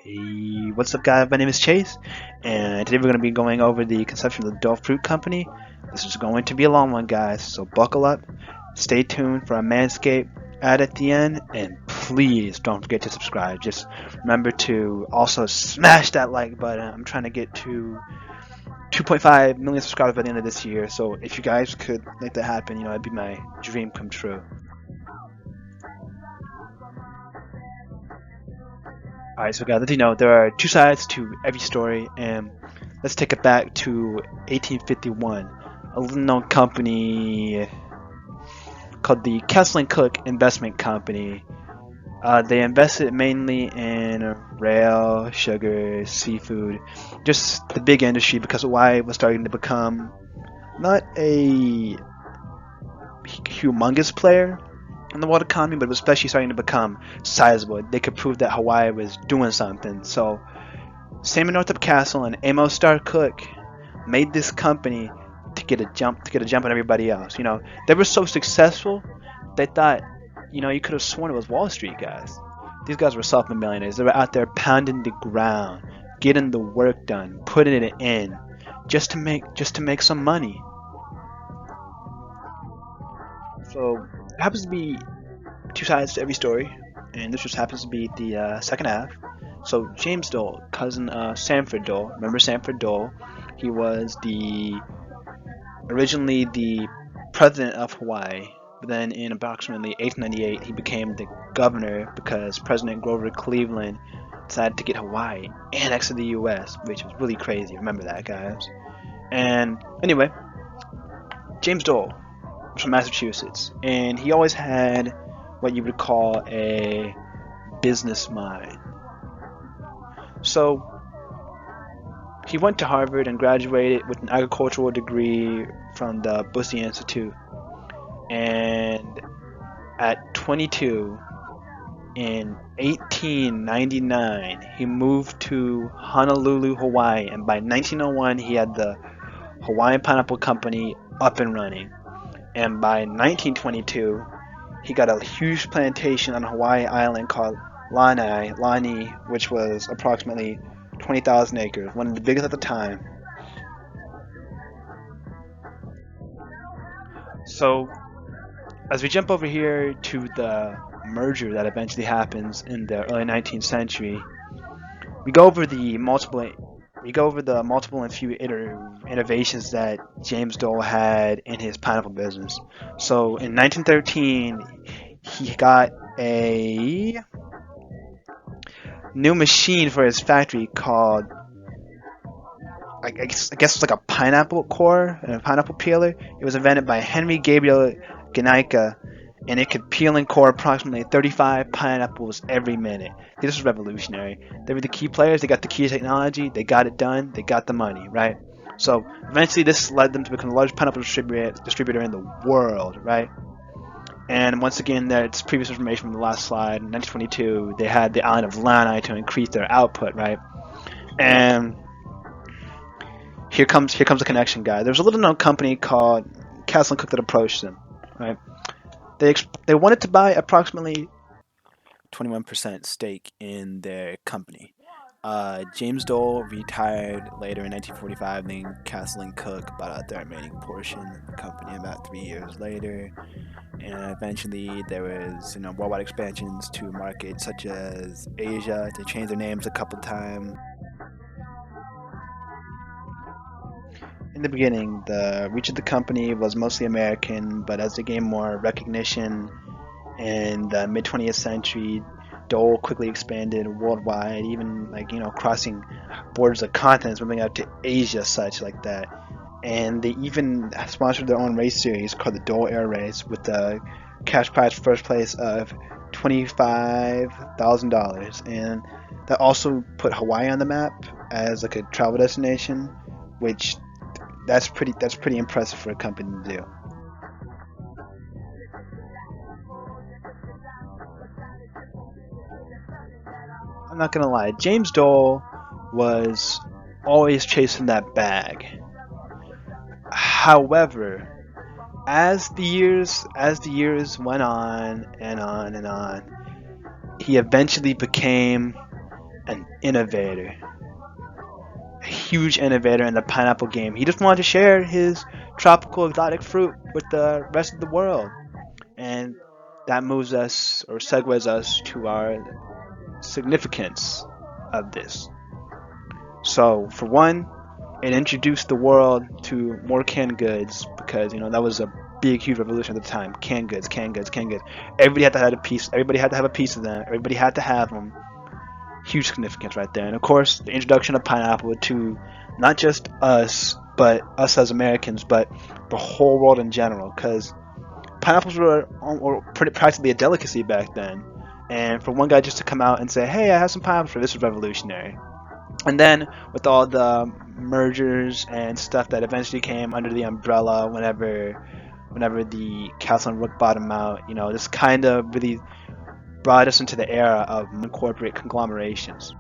Hey, what's up, guys? My name is Chase, and today we're going to be going over the conception of the Dole Fruit Company. This is going to be a long one, guys, so buckle up, stay tuned for a Manscaped ad at the end, and please don't forget to subscribe. Just remember to also smash that like button. I'm trying to get to 2.5 million subscribers by the end of this year, so if you guys could make that happen, it'd be my dream come true. Alright, so guys, as you know, there are two sides to every story, and let's take it back to 1851. A little known company called the Castle and Cook Investment Company. They invested mainly in rail, sugar, seafood, just the big industry because Hawaii was starting to become not a humongous player in the world economy, but it was especially starting to become sizable. They could prove that Hawaii was doing something. So Samuel Northup Castle and Amos Starr Cook made this company to get a jump on everybody else. They were so successful they thought, you could have sworn it was Wall Street guys. These guys were self-made millionaires. They were out there pounding the ground, getting the work done, putting it in, just to make some money. So it happens to be two sides to every story, and this just happens to be the second half. So James Dole, cousin of Sanford Dole, remember Sanford Dole? He was originally the president of Hawaii, but then in approximately 1898 he became the governor because President Grover Cleveland decided to get Hawaii annexed to the U.S., which was really crazy. Remember that, guys? And anyway, James Dole was from Massachusetts, and he always had what you would call a business mind. So he went to Harvard and graduated with an agricultural degree from the Bussey Institute. And at 22, in 1899, he moved to Honolulu, Hawaii. And by 1901, he had the Hawaiian Pineapple Company up and running. And by 1922, he got a huge plantation on Hawaii Island called Lani, which was approximately 20,000 acres, one of the biggest at the time. So, as we jump over here to the merger that eventually happens in the early 19th century, we go over the multiple and few innovations that James Dole had in his pineapple business. So, in 1913, he got a new machine for his factory called I guess it's like a pineapple core and a pineapple peeler. It was invented by Henry Gabriel Ganica, and it could peel and core approximately 35 pineapples every minute. This was revolutionary. They were the key players. They got the key technology. They got it done. They got the money, right? So eventually, this led them to become the largest pineapple distributor in the world, right? And once again, that's previous information from the last slide. In 1922, they had the island of Lanai to increase their output, right? And here comes the connection, guy. There's a little known company called Castle and Cook that approached them, right? They wanted to buy approximately 21% stake in their company. James Dole retired later in 1945, then Castle and Cook bought out the remaining portion of the company about 3 years later. And eventually there was worldwide expansions to markets such as Asia. They changed their names a couple times. In the beginning, the reach of the company was mostly American, but as they gained more recognition in the mid 20th century, Dole quickly expanded worldwide, even crossing borders of continents, moving out to Asia, such like that. And they even sponsored their own race series called the Dole Air Race with the cash prize for first place of $25,000, and that also put Hawaii on the map as like a travel destination, which that's pretty impressive for a company to do. I'm not gonna lie, James Dole was always chasing that bag. However, as the years went on and on and on, he eventually became an innovator, a huge innovator in the pineapple game. He just wanted to share his tropical exotic fruit with the rest of the world. And that moves us or segues us to our significance of this. So, for one, it introduced the world to more canned goods because that was a big, huge revolution at the time. Canned goods, canned goods, canned goods. Everybody had to have a piece. Everybody had to have a piece of them. Everybody had to have them. Huge significance right there. And of course, the introduction of pineapple to not just us, but us as Americans, but the whole world in general. Because pineapples were pretty practically a delicacy back then. And for one guy just to come out and say, "Hey, I have some pineapples," this was revolutionary. And then with all the mergers and stuff that eventually came under the umbrella, whenever the Castle and Rook bottom out, this kind of really brought us into the era of corporate conglomerations.